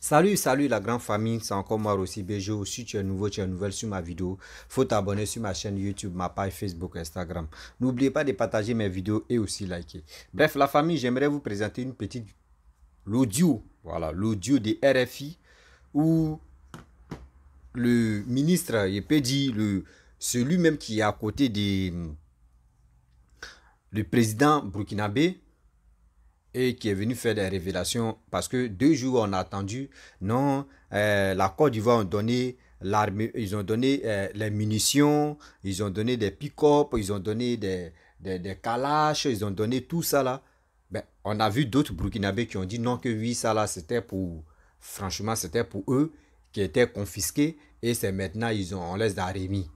Salut la grande famille, c'est encore moi aussi Béjo. Si tu es nouveau, tu es nouvelle sur ma vidéo, faut t'abonner sur ma chaîne YouTube, ma page Facebook, Instagram. N'oubliez pas de partager mes vidéos et aussi liker. Bref, la famille, j'aimerais vous présenter une petite l'audio, voilà, l'audio de RFI où le ministre, il peut dire celui même qui est à côté de le président burkinabé et qui est venu faire des révélations parce que 2 jours on a attendu, non, la Côte d'Ivoire ont donné l'armée, ils ont donné les munitions, ils ont donné des pick-up, ils ont donné des kalash, ils ont donné tout ça là. Ben, on a vu d'autres Burkinabés qui ont dit non que oui, ça là c'était pour, franchement c'était pour eux qui étaient confisqués et c'est maintenant on laisse d'Arémi.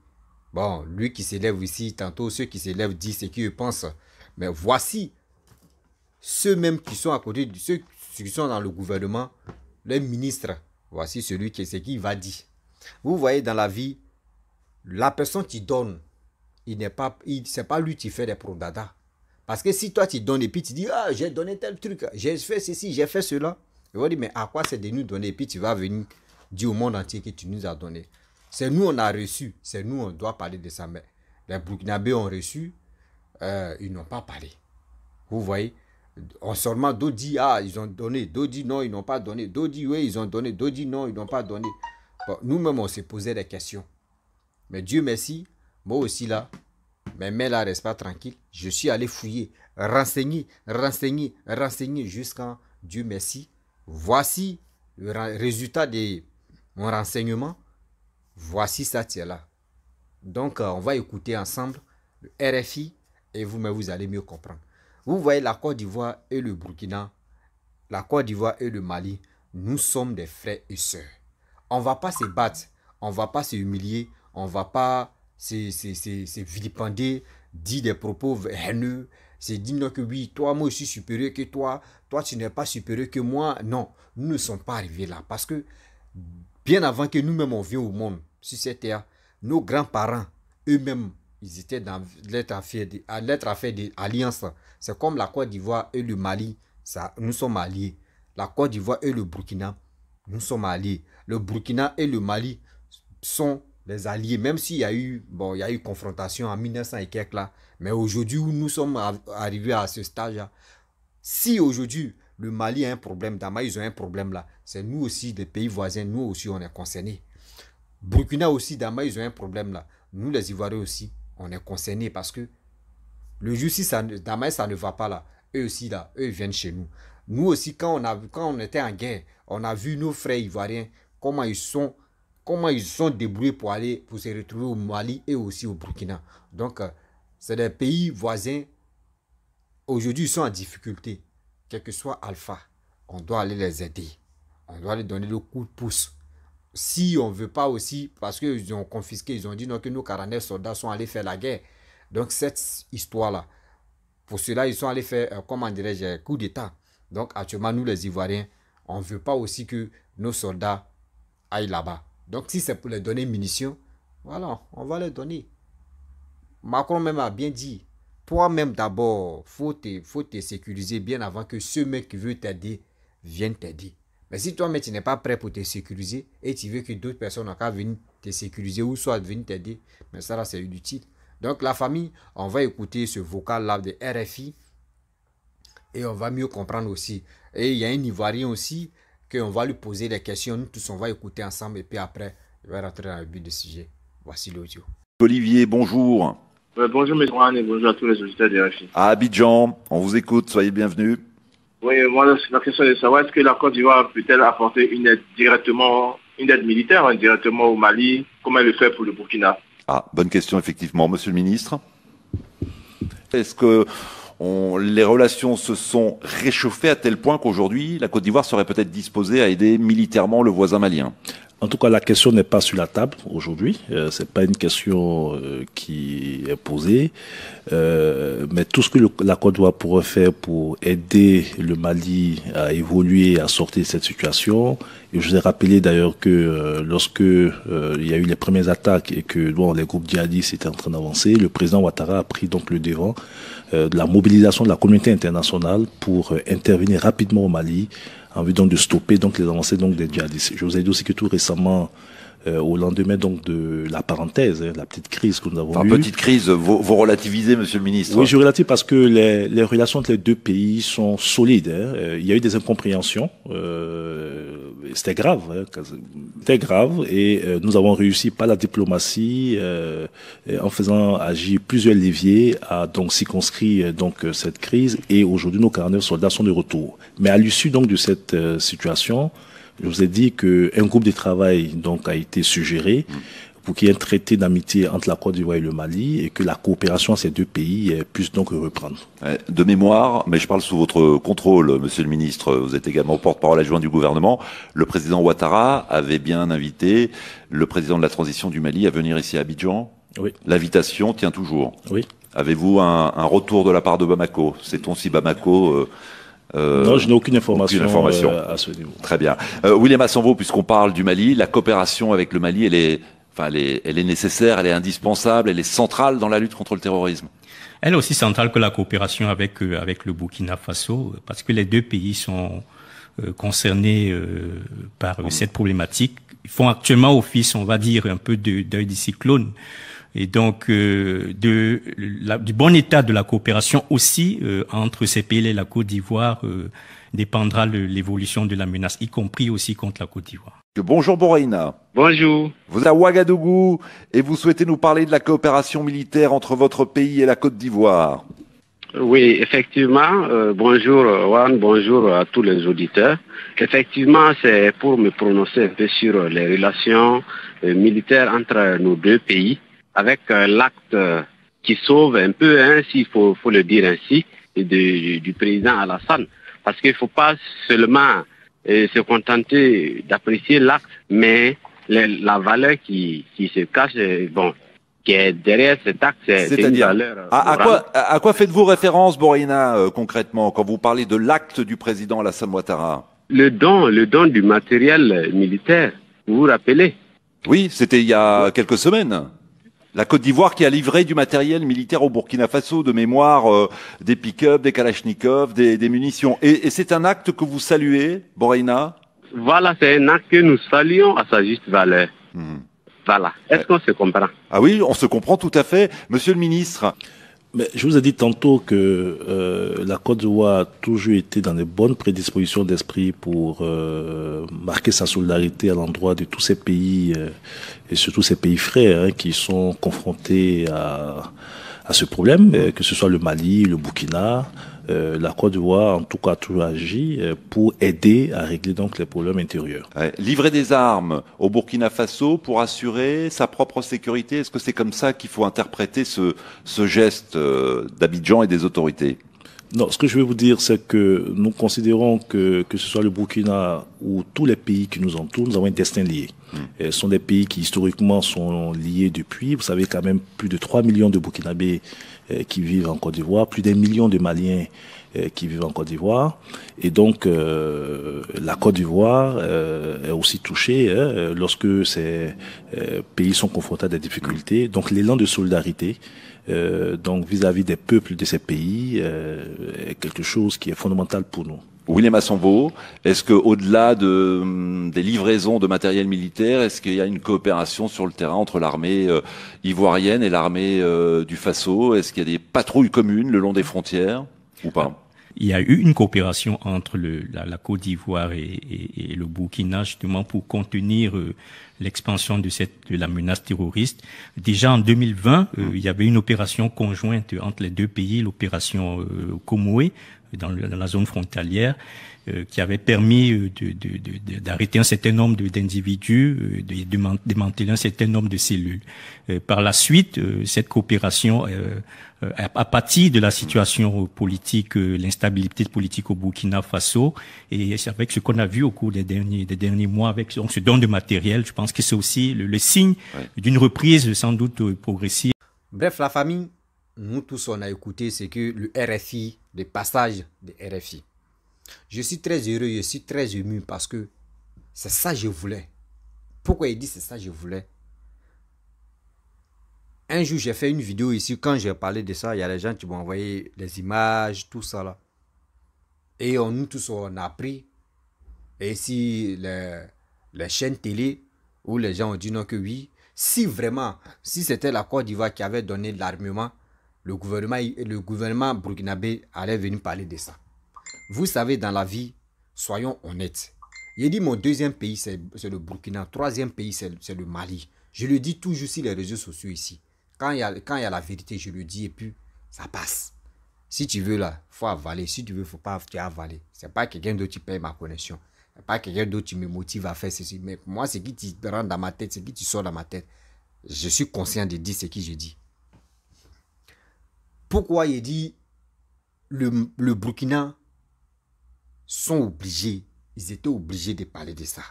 Bon, lui qui s'élève ici, tantôt ceux qui s'élèvent disent ce qu'ils pensent. Mais voici ceux même qui sont à côté de ceux qui sont dans le gouvernement, les ministres, voici celui qui c'est qui va dire. Vous voyez dans la vie, la personne qui donne, c'est pas lui qui fait des prodada. Parce que si toi tu donnes et puis tu dis, ah j'ai donné tel truc, j'ai fait ceci, j'ai fait cela, il va dire, mais à quoi c'est de nous donner? Et puis tu vas venir dire au monde entier que tu nous as donné. C'est nous on a reçu, c'est nous on doit parler de ça. Mais les Burkinabés ont reçu, ils n'ont pas parlé. Vous voyez? Seulement d'autres disent ah ils ont donné, d'autres disent non ils n'ont pas donné, d'autres disent oui ils ont donné, d'autres disent non ils n'ont pas donné. Bon, nous-mêmes on s'est posé des questions. Mais Dieu merci, moi aussi là, mes mains là restent pas tranquilles. Je suis allé fouiller, renseigner jusqu'à Dieu merci. Voici le résultat de mon renseignement. Voici ça tiens là. Donc on va écouter ensemble le RFI et vous-même vous allez mieux comprendre. Vous voyez la Côte d'Ivoire et le Burkina, la Côte d'Ivoire et le Mali, nous sommes des frères et sœurs. On ne va pas se battre, on ne va pas se humilier, on ne va pas se vilipender, dire des propos haineux, se dire que oui, toi, moi je suis supérieur que toi, toi tu n'es pas supérieur que moi. Non, nous ne sommes pas arrivés là parce que bien avant que nous-mêmes on vienne au monde sur cette terre, nos grands-parents, eux-mêmes, ils étaient dans l'être affaire d'alliance. C'est comme la Côte d'Ivoire et le Mali, ça, nous sommes alliés. La Côte d'Ivoire et le Burkina, nous sommes alliés. Le Burkina et le Mali sont les alliés, même s'il y a eu, bon, il y a eu confrontation en 1900 et quelques là. Mais aujourd'hui, où nous sommes arrivés à ce stage-là, si aujourd'hui le Mali a un problème, Dama, ils ont un problème là, c'est nous aussi, des pays voisins, nous aussi, on est concernés. Burkina aussi, Dama, ils ont un problème là. Nous, les Ivoiriens aussi, on est concernés parce que le jour si ça ne va pas là, eux aussi là, eux viennent chez nous. Nous aussi, quand on était en guerre, on a vu nos frères ivoiriens, comment ils sont débrouillés pour se retrouver au Mali et aussi au Burkina. Donc, c'est des pays voisins, aujourd'hui ils sont en difficulté. Quel que soit Alpha, on doit aller les aider. On doit leur donner le coup de pouce. Si on ne veut pas aussi, parce qu'ils ont confisqué, ils ont dit non, que nos 49 soldats sont allés faire la guerre. Donc cette histoire-là, pour cela, ils sont allés faire, comment dirais-je, coup d'État. Donc actuellement, nous les Ivoiriens, on ne veut pas aussi que nos soldats aillent là-bas. Donc si c'est pour les donner munitions, voilà, on va les donner. Macron même a bien dit, toi-même d'abord, faut te sécuriser bien avant que ceux mecs qui veulent t'aider viennent t'aider. Mais si toi-même tu n'es pas prêt pour te sécuriser et tu veux que d'autres personnes encore viennent te sécuriser ou soit venir t'aider, mais ça là c'est inutile. Donc la famille, on va écouter ce vocal là de RFI et on va mieux comprendre aussi. Et il y a un Ivoirien aussi qu'on va lui poser des questions, nous tous on va écouter ensemble et puis après il va rentrer dans le but du sujet. Voici l'audio. Olivier, bonjour. Bonjour M. Juan et bonjour à tous les auditeurs de RFI. À Abidjan, on vous écoute, soyez bienvenus. Oui, moi la question est de savoir est-ce que la Côte d'Ivoire peut-elle apporter une aide militaire directement au Mali, comme elle le fait pour le Burkina? Ah, bonne question effectivement, monsieur le ministre. Est-ce que les relations se sont réchauffées à tel point qu'aujourd'hui la Côte d'Ivoire serait peut-être disposée à aider militairement le voisin malien? En tout cas, la question n'est pas sur la table aujourd'hui. C'est pas une question qui est posée. Mais tout ce que la Côte d'Ivoire pourrait faire pour aider le Mali à évoluer, à sortir de cette situation. Et je vous ai rappelé d'ailleurs que lorsque il y a eu les premières attaques et que les groupes djihadistes étaient en train d'avancer, le président Ouattara a pris donc le devant de la mobilisation de la communauté internationale pour intervenir rapidement au Mali en vue donc de stopper donc les avancées donc des djihadistes. Je vous ai dit aussi que tout récemment, au lendemain donc de la parenthèse, la petite crise que nous avons eue. Petite crise, vous relativisez, monsieur le ministre. Oui, je relative parce que les relations entre les deux pays sont solides. Il y a eu des incompréhensions. C'était grave. C'était grave. Et nous avons réussi par la diplomatie, en faisant agir plusieurs leviers, à donc circonscrire donc cette crise. Et aujourd'hui, nos 49 soldats sont de retour. Mais à l'issue donc de cette situation, je vous ai dit qu'un groupe de travail donc a été suggéré pour qu'il y ait un traité d'amitié entre la Côte d'Ivoire et le Mali et que la coopération entre ces deux pays puisse donc reprendre. De mémoire, mais je parle sous votre contrôle, monsieur le ministre, vous êtes également porte-parole adjoint du gouvernement, le président Ouattara avait bien invité le président de la transition du Mali à venir ici à Abidjan. Oui. L'invitation tient toujours. Oui. Avez-vous un retour de la part de Bamako? Sait-on si Bamako... non, je n'ai aucune information, à ce niveau. Très bien. William Assonvo, puisqu'on parle du Mali, la coopération avec le Mali, elle est nécessaire, elle est indispensable, elle est centrale dans la lutte contre le terrorisme. Elle est aussi centrale que la coopération avec le Burkina Faso, parce que les deux pays sont concernés par cette problématique. Ils font actuellement office, on va dire, un peu d'œil du cyclone. Et donc, du bon état de la coopération aussi entre ces pays et la Côte d'Ivoire dépendra l'évolution de la menace, y compris aussi contre la Côte d'Ivoire. Bonjour Boreina. Bonjour. Vous êtes à Ouagadougou et vous souhaitez nous parler de la coopération militaire entre votre pays et la Côte d'Ivoire. Oui, effectivement. Bonjour Juan, bonjour à tous les auditeurs. Effectivement, c'est pour me prononcer un peu sur les relations militaires entre nos deux pays, avec l'acte qui sauve un peu, s'il faut le dire ainsi, du président Alassane. Parce qu'il ne faut pas seulement se contenter d'apprécier l'acte, mais la valeur qui se cache, qui est derrière cet acte, c'est une valeur. À quoi faites-vous référence, Boreina, concrètement, quand vous parlez de l'acte du président Alassane Ouattara? Le don du matériel militaire, vous vous rappelez? Oui, c'était il y a quelques semaines. La Côte d'Ivoire qui a livré du matériel militaire au Burkina Faso, de mémoire, des pick-up, des kalachnikovs, des munitions. Et c'est un acte que vous saluez, Boreina? Voilà, c'est un acte que nous saluons à sa juste valeur. Voilà. Est-ce qu'on se comprend? Ah oui, on se comprend tout à fait. Monsieur le ministre. Mais je vous ai dit tantôt que la Côte d'Ivoire a toujours été dans de bonnes prédispositions d'esprit pour marquer sa solidarité à l'endroit de tous ces pays et surtout ces pays frères qui sont confrontés à ce problème, que ce soit le Mali, le Burkina. La Côte d'Ivoire, en tout cas, a toujours agi pour aider à régler donc les problèmes intérieurs. Livrer des armes au Burkina Faso pour assurer sa propre sécurité, est-ce que c'est comme ça qu'il faut interpréter ce geste d'Abidjan et des autorités? Non, ce que je veux vous dire, c'est que nous considérons que ce soit le Burkina ou tous les pays qui nous entourent, nous avons un destin lié. Ce sont des pays qui historiquement sont liés depuis. Vous savez quand même plus de 3 millions de Burkinabés qui vivent en Côte d'Ivoire, plus d'1 million de Maliens qui vivent en Côte d'Ivoire. Et donc, la Côte d'Ivoire est aussi touchée lorsque ces pays sont confrontés à des difficultés. Donc, l'élan de solidarité donc vis-à-vis des peuples de ces pays est quelque chose qui est fondamental pour nous. William Assonvo, est-ce que au-delà des livraisons de matériel militaire, est-ce qu'il y a une coopération sur le terrain entre l'armée ivoirienne et l'armée du Faso? Est-ce qu'il y a des patrouilles communes le long des frontières ou pas? Il y a eu une coopération entre la Côte d'Ivoire et le Burkina justement pour contenir l'expansion de la menace terroriste. Déjà en 2020, il y avait une opération conjointe entre les deux pays, l'opération Komoé dans la zone frontalière, qui avait permis d'arrêter un certain nombre d'individus, de démanteler un certain nombre de cellules. Par la suite, cette coopération à partir de la situation politique, l'instabilité politique au Burkina Faso, et c'est avec ce qu'on a vu au cours des derniers mois, avec donc ce don de matériel, je pense que c'est aussi le signe d'une reprise sans doute progressive. Bref, la famille, nous tous on a écouté ce que le RFI, le passage de RFI. Je suis très heureux, je suis très ému parce que c'est ça que je voulais. Pourquoi il dit c'est ça que je voulais? Un jour, j'ai fait une vidéo ici. Quand j'ai parlé de ça, il y a des gens qui m'ont envoyé des images, tout ça là. Et nous tous, on a appris Et si les chaînes télé, où les gens ont dit non que oui, si vraiment, si c'était la Côte d'Ivoire qui avait donné l'armement, le gouvernement burkinabé allait venir parler de ça. Vous savez, dans la vie, soyons honnêtes. Il dit mon deuxième pays, c'est le Burkina. Troisième pays, c'est le Mali. Je le dis toujours sur les réseaux sociaux ici. Quand il y a la vérité, je le dis et puis ça passe. Si tu veux là, il faut avaler. Si tu veux, faut pas, tu as avalé. Ce n'est pas quelqu'un d'autre qui paye ma connexion. Ce n'est pas quelqu'un d'autre qui me motive à faire ceci. Mais moi, ce qui te rentre dans ma tête, ce qui te sort dans ma tête, je suis conscient de dire ce que je dis. Pourquoi il dit le Burkina sont obligés, ils étaient obligés de parler de ça.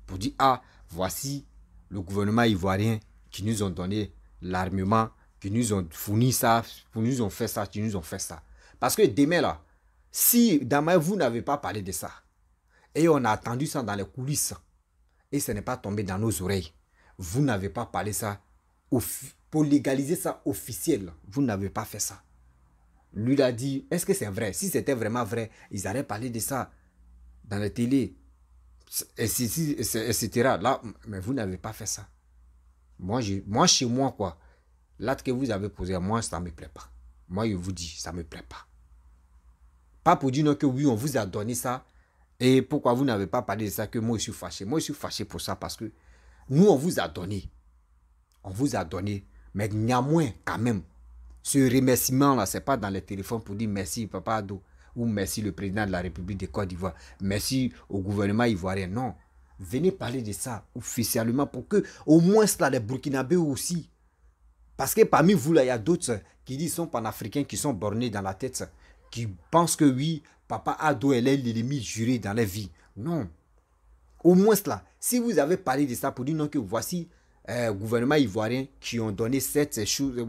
Pour dire, ah, voici le gouvernement ivoirien qui nous ont donné l'armement, qui nous ont fourni ça, qui nous ont fait ça, qui nous ont fait ça. Parce que demain là, si demain vous n'avez pas parlé de ça, et on a attendu ça dans les coulisses, et ce n'est pas tombé dans nos oreilles, vous n'avez pas parlé ça, pour légaliser ça officiel, vous n'avez pas fait ça. Lui il a dit, est-ce que c'est vrai? Si c'était vraiment vrai, ils allaient parler de ça dans la télé, etc. Là, mais vous n'avez pas fait ça. Moi, chez moi, quoi, l'acte que vous avez posé à moi, ça ne me plaît pas. Moi, je vous dis, ça ne me plaît pas. Pas pour dire non que oui, on vous a donné ça, et pourquoi vous n'avez pas parlé de ça, que moi, je suis fâché. Moi, je suis fâché pour ça, parce que nous, on vous a donné. On vous a donné, mais néanmoins, quand même, ce remerciement-là, ce n'est pas dans les téléphones pour dire merci Papa Ado ou merci le président de la République de Côte d'Ivoire, merci au gouvernement ivoirien. Non, venez parler de ça officiellement pour que au moins là, les Burkinabés aussi. Parce que parmi vous, là, il y a d'autres qui disent sont panafricains, qui sont bornés dans la tête, qui pensent que oui, Papa Ado est l'ennemi juré dans la vie. Non. Au moins là, si vous avez parlé de ça pour dire non que voici gouvernement ivoirien qui ont donné cette chose,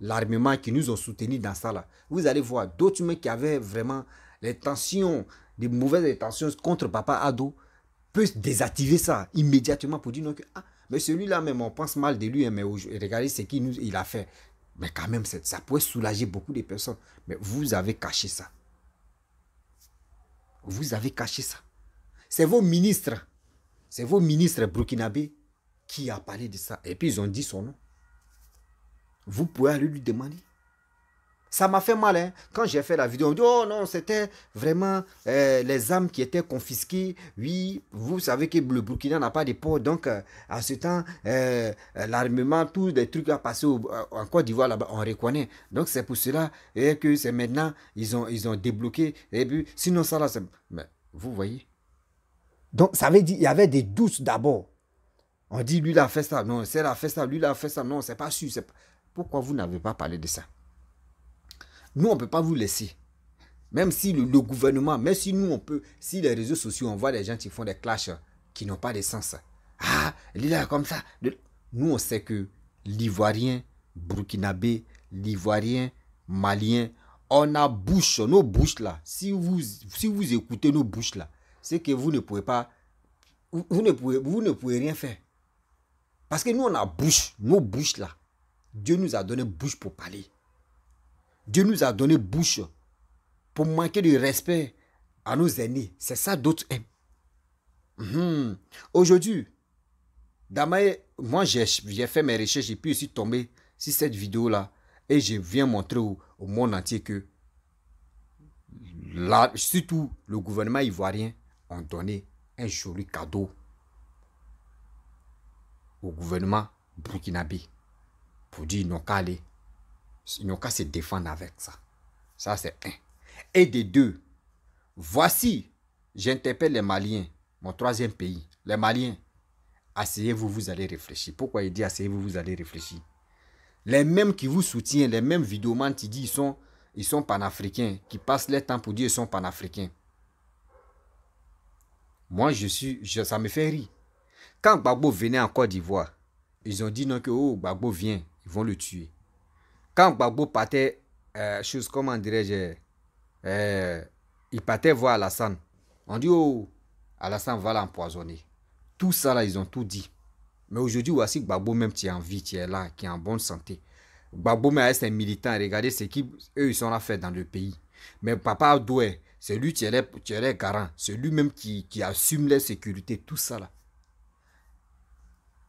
l'armement, qui nous ont soutenus dans ça là. Vous allez voir d'autres humains qui avaient vraiment l'intention, des mauvaises intentions contre Papa Ado, peuvent désactiver ça immédiatement pour dire non que ah, mais celui-là même on pense mal de lui, hein, mais regardez ce qu'il a fait. Mais quand même, ça pourrait soulager beaucoup de personnes. Mais vous avez caché ça. Vous avez caché ça. C'est vos ministres burkinabés qui a parlé de ça. Et puis ils ont dit son nom. Vous pouvez aller lui demander. Ça m'a fait mal, hein. Quand j'ai fait la vidéo, on dit, oh non, c'était vraiment les armes qui étaient confisquées. Oui, vous savez que le Burkina n'a pas de port. Donc, à ce temps, l'armement, tous les trucs à passer en Côte d'Ivoire, là-bas, on reconnaît. Donc, c'est pour cela que c'est maintenant, ils ont débloqué. Et puis, sinon, ça là, mais vous voyez. Donc, ça veut dire, il y avait des doutes d'abord. On dit, lui, il a fait ça. Non, c'est a fait ça. Lui, il a fait ça. Non, c'est pas sûr. Pourquoi vous n'avez pas parlé de ça? Nous, on ne peut pas vous laisser. Même si le gouvernement, même si nous, on peut, si les réseaux sociaux, on voit des gens qui font des clashs qui n'ont pas de sens. Ah, il est comme ça. Nous, on sait que l'Ivoirien, Burkinabé, l'Ivoirien, Malien, on a bouche, nos bouches là. Si vous écoutez nos bouches là, c'est que vous ne pouvez pas, vous ne pouvez rien faire. Parce que nous, on a bouche, nos bouches là. Dieu nous a donné bouche pour parler. Dieu nous a donné bouche pour manquer de respect à nos aînés. C'est ça d'autres aiment. Aujourd'hui, moi j'ai fait mes recherches et puis je suis tombé sur cette vidéo-là et je viens montrer au monde entier que là, surtout le gouvernement ivoirien a donné un joli cadeau au gouvernement burkinabé pour dire non qu'à aller. Ils n'ont qu'à se défendre avec ça. Ça, c'est un. Et de deux, voici, j'interpelle les Maliens, mon troisième pays. Les Maliens, asseyez-vous, vous allez réfléchir. Pourquoi il dit asseyez-vous, vous allez réfléchir? Les mêmes qui vous soutiennent, les mêmes vidéomans qui disent ils sont panafricains, qui passent leur temps pour dire ils sont panafricains. Moi, ça me fait rire. Quand Gbagbo venait en Côte d'Ivoire, ils ont dit non que oh, Gbagbo vient, ils vont le tuer. Quand Gbagbo partait, comment dirais-je, il partait voir Alassane. On dit, oh, Alassane va l'empoisonner. Tout ça, là, ils ont tout dit. Mais aujourd'hui, voici Gbagbo même qui est en vie, qui est là, qui est en bonne santé. Gbagbo même c'est un militant. Regardez ce qu'eux, ils sont là fait dans le pays. Mais Papa Adoué, C'est lui qui est les garant. C'est lui-même qui assume les sécurités, tout ça là.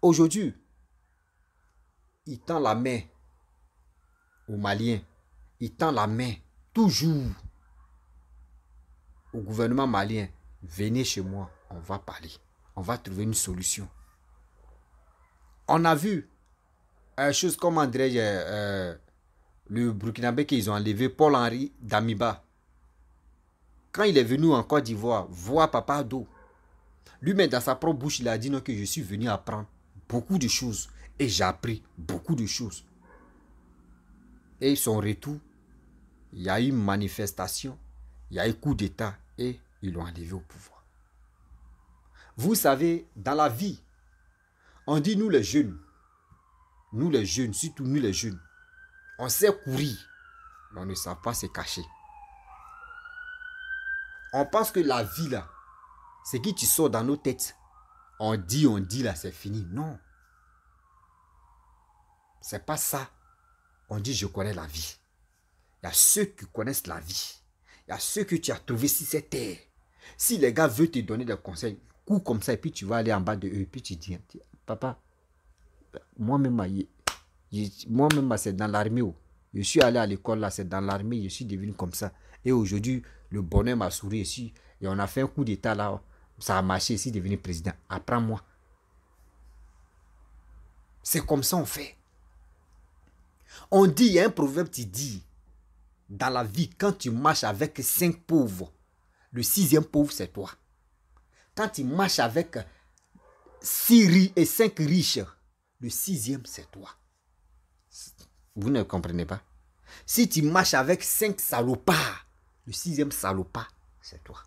Aujourd'hui, il tend la main aux Maliens. Il tend la main toujours au gouvernement malien. Venez chez moi, on va parler. On va trouver une solution. On a vu chose comme André, le Burkinabé qu'ils ont enlevé, Paul-Henri Damiba. Quand il est venu en Côte d'Ivoire, voir Papa Ado, lui-même dans sa propre bouche, il a dit non, que je suis venu apprendre beaucoup de choses. Et j'ai appris beaucoup de choses. Et son retour, il y a eu une manifestation, il y a eu coup d'État et ils l'ont enlevé au pouvoir. Vous savez, dans la vie, on dit nous les jeunes, surtout nous les jeunes, on sait courir, mais on ne sait pas se cacher. On pense que la vie là, c'est qui tu sors dans nos têtes. On dit là, c'est fini. Non. C'est pas ça. On dit je connais la vie. Il y a ceux qui connaissent la vie. Il y a ceux que tu as trouvés sur cette terre. Si les gars veulent te donner des conseils, cours comme ça et puis tu vas aller en bas de eux et puis tu dis, papa, moi-même, c'est dans l'armée. Je suis allé à l'école là, c'est dans l'armée, je suis devenu comme ça. Et aujourd'hui, le bonhomme m'a souri ici. Et on a fait un coup d'état là. Ça a marché ici, devenu président. Apprends-moi. C'est comme ça on fait. On dit, il y a un proverbe qui dit, dans la vie, quand tu marches avec 5 pauvres, le 6e pauvre, c'est toi. Quand tu marches avec 6 et 5 riches, le 6e, c'est toi. Vous ne comprenez pas? Si tu marches avec 5 salopards, le 6e salopard, c'est toi.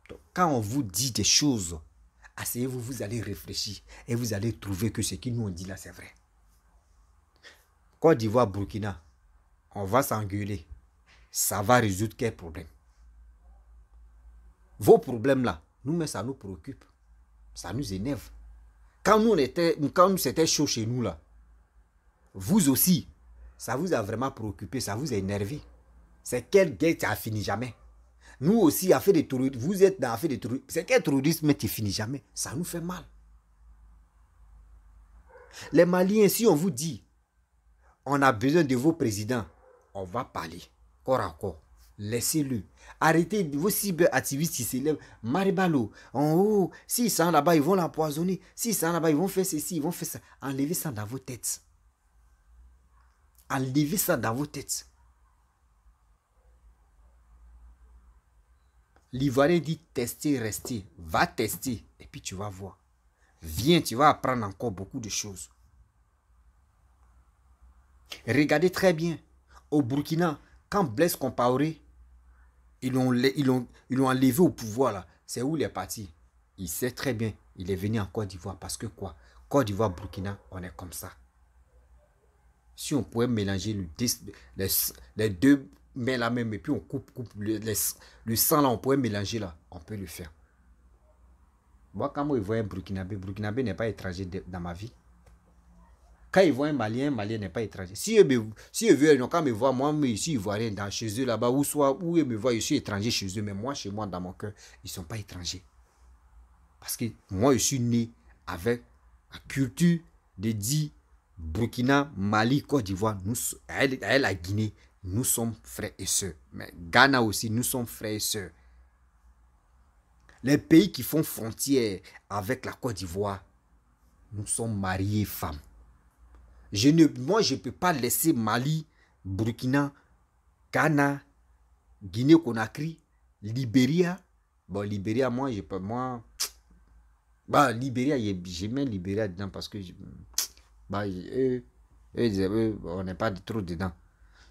Donc, quand on vous dit des choses, asseyez-vous, vous allez réfléchir et vous allez trouver que ce qu'ils nous ont dit là, c'est vrai. Côte d'Ivoire, Burkina, on va s'engueuler. Ça va résoudre quel problème? Vos problèmes là, nous, ça nous préoccupe. Ça nous énerve. Quand nous c'était chaud chez nous là, vous aussi, ça vous a vraiment préoccupé, ça vous a énervé. C'est quelle guerre qui a fini jamais? Nous aussi, affaire de terrorisme, vous êtes dans l'affaire de terrorisme. C'est quel terrorisme qui finit jamais? Ça nous fait mal. Les Maliens, si on vous dit, on a besoin de vos présidents, on va parler, corps à corps. Laissez-le. Arrêtez vos cyberactivistes qui s'élèvent. Maribalo, en haut, s'ils sont là-bas, ils vont l'empoisonner. S'ils sont là-bas, ils vont faire ceci, ils vont faire ça. Enlevez ça dans vos têtes. Enlevez ça dans vos têtes. L'Ivoirien dit tester, rester. Va tester et puis tu vas voir. Viens, tu vas apprendre encore beaucoup de choses. Regardez très bien. Au Burkina, quand Blaise Compaoré, ils l'ont enlevé au pouvoir là. C'est où il est parti? Il sait très bien. Il est venu en Côte d'Ivoire parce que quoi? Côte d'Ivoire, Burkina, on est comme ça. Si on pouvait mélanger les deux mains là même et puis on coupe le sang là, on pourrait mélanger là. On peut le faire. Moi, quand je vois un Burkinabé n'est pas étranger dans ma vie. Quand ils voient un Malien n'est pas étranger. Si ils veulent, quand ils me voient, moi, je suis ivoirien dans chez eux là-bas, où ils me voient, je suis étranger chez eux, mais moi, chez moi, dans mon cœur, ils ne sont pas étrangers. Parce que moi, je suis né avec la culture de dit Burkina, Mali, Côte d'Ivoire, la Guinée, nous sommes frères et sœurs. Mais Ghana aussi, nous sommes frères et sœurs. Les pays qui font frontière avec la Côte d'Ivoire, nous sommes mariés femmes. Moi, je ne peux pas laisser Mali, Burkina, Ghana, Guinée-Conakry, Libéria. Bon, Libéria, moi, je peux. Libéria, j'ai mis Libéria dedans parce que. On n'est pas trop dedans.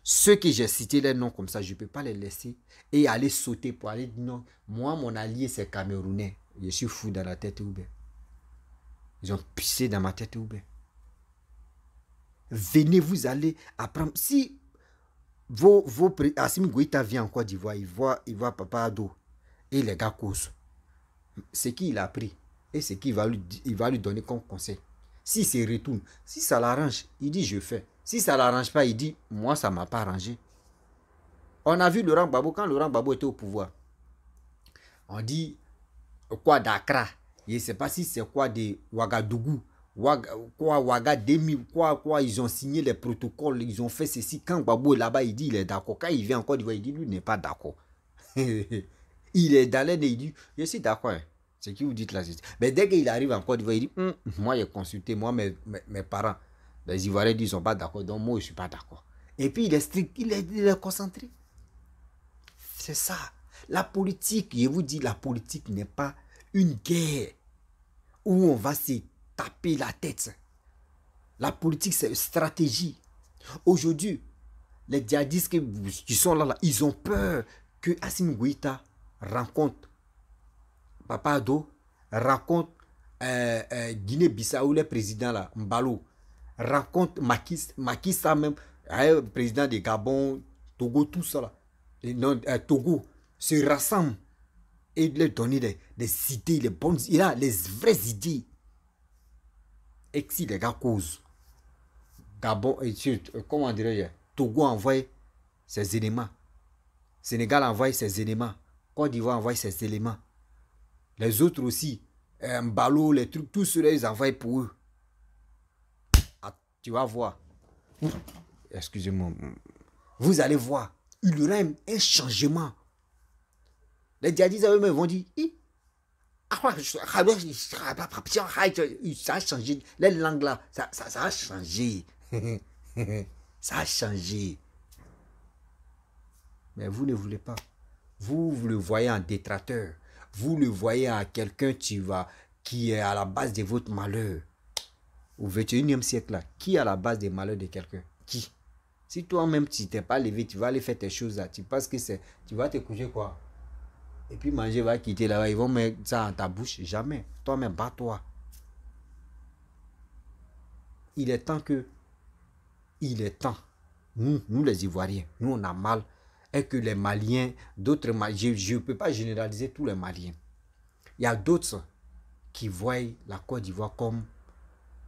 Ceux que j'ai cités les noms comme ça, je ne peux pas les laisser et aller sauter pour aller dire non. Moi, mon allié, c'est Camerounais. Je suis fou dans la tête ouverte. Ils ont pissé dans ma tête ouverte. Venez, vous allez apprendre. Si Assimi Goïta vient en Côte d'Ivoire, il voit Papa Ado et les gars causent. C'est qui il a pris et c'est qui il va lui donner comme conseil. Si c'est retourne, si ça l'arrange, il dit je fais. Si ça ne l'arrange pas, il dit moi ça ne m'a pas arrangé. On a vu Laurent Gbagbo, quand Laurent Gbagbo était au pouvoir. On dit quoi d'Accra. Je ne sais pas si c'est quoi de Ouagadougou. Ouaga 2000, quoi, ils ont signé les protocoles, ils ont fait ceci. Quand Gbagbo est là-bas, il dit il est d'accord. Quand il vient encore, il dit lui n'est pas d'accord. Il est dans l'aide et il dit je suis d'accord. C'est qui vous dites là. Mais dès qu'il arrive en Côte d'Ivoire, il dit moi j'ai consulté, moi mes parents, les Ivoiriens disent ils ne sont pas d'accord, donc moi je ne suis pas d'accord. Et puis il est strict, il est concentré. C'est ça. La politique, je vous dis, la politique n'est pas une guerre où on va se taper la tête. La politique, c'est une stratégie. Aujourd'hui, les djihadistes qui sont là, ils ont peur que Assimi Goïta rencontre Papa Ado, rencontre Guinée-Bissau, le président là, Mbalo, rencontre Macky Sall même, président de Gabon, Togo, tout ça là. Et non, Togo se rassemble et leur donner des idées, les bonnes, il a les vraies idées. Et si les gars causent, Gabon, comment dirais-je, Togo envoie ses éléments, Sénégal envoie ses éléments, Côte d'Ivoire envoie ses éléments, les autres aussi, Mbalo, les trucs, tout cela ils envoient pour eux. Ah, tu vas voir, excusez-moi, vous allez voir, il y aura un changement. Les djihadistes eux-mêmes vont dire, ça a changé. Les langues là, ça a changé. Ça a changé. Mais vous ne voulez pas. Vous le voyez en détracteur. Vous le voyez à quelqu'un qui est à la base de votre malheur. Au 21e siècle là, qui est à la base des malheurs de quelqu'un? Qui? Si toi-même tu t'es pas levé, tu vas aller faire tes choses là. Tu penses que tu vas te coucher quoi? Et puis manger va quitter là-bas. Ils vont mettre ça dans ta bouche. Jamais. Toi-même, bats-toi. Il est temps que... Il est temps. Nous les Ivoiriens, nous on a mal. Et que les Maliens, d'autres Maliens, je ne peux pas généraliser tous les Maliens. Il y a d'autres qui voient la Côte d'Ivoire comme...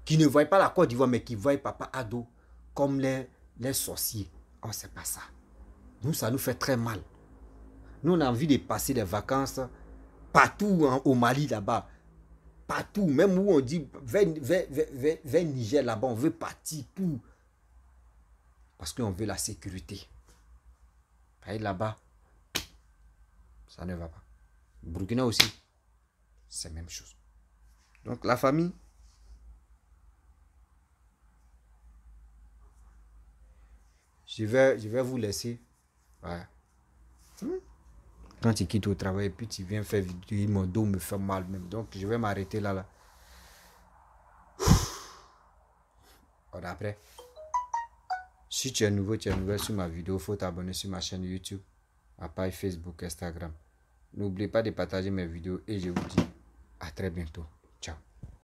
Qui ne voient pas la Côte d'Ivoire, mais qui voient Papa Ado comme les sorciers. Oh, c'est pas ça. Nous, ça nous fait très mal. Nous, on a envie de passer des vacances partout au Mali, là-bas. Partout, même où on dit, vers Niger, là-bas, on veut partir pour... Parce qu'on veut la sécurité. Là-bas, ça ne va pas. Burkina aussi, c'est la même chose. Donc, la famille, je vais vous laisser. Ouais. Quand tu quittes au travail et puis tu viens faire vidéo, mon dos me fait mal même. Donc je vais m'arrêter là. Après, si tu es nouveau sur ma vidéo, il faut t'abonner sur ma chaîne YouTube, ma page Facebook, Instagram. N'oubliez pas de partager mes vidéos et je vous dis à très bientôt. Ciao.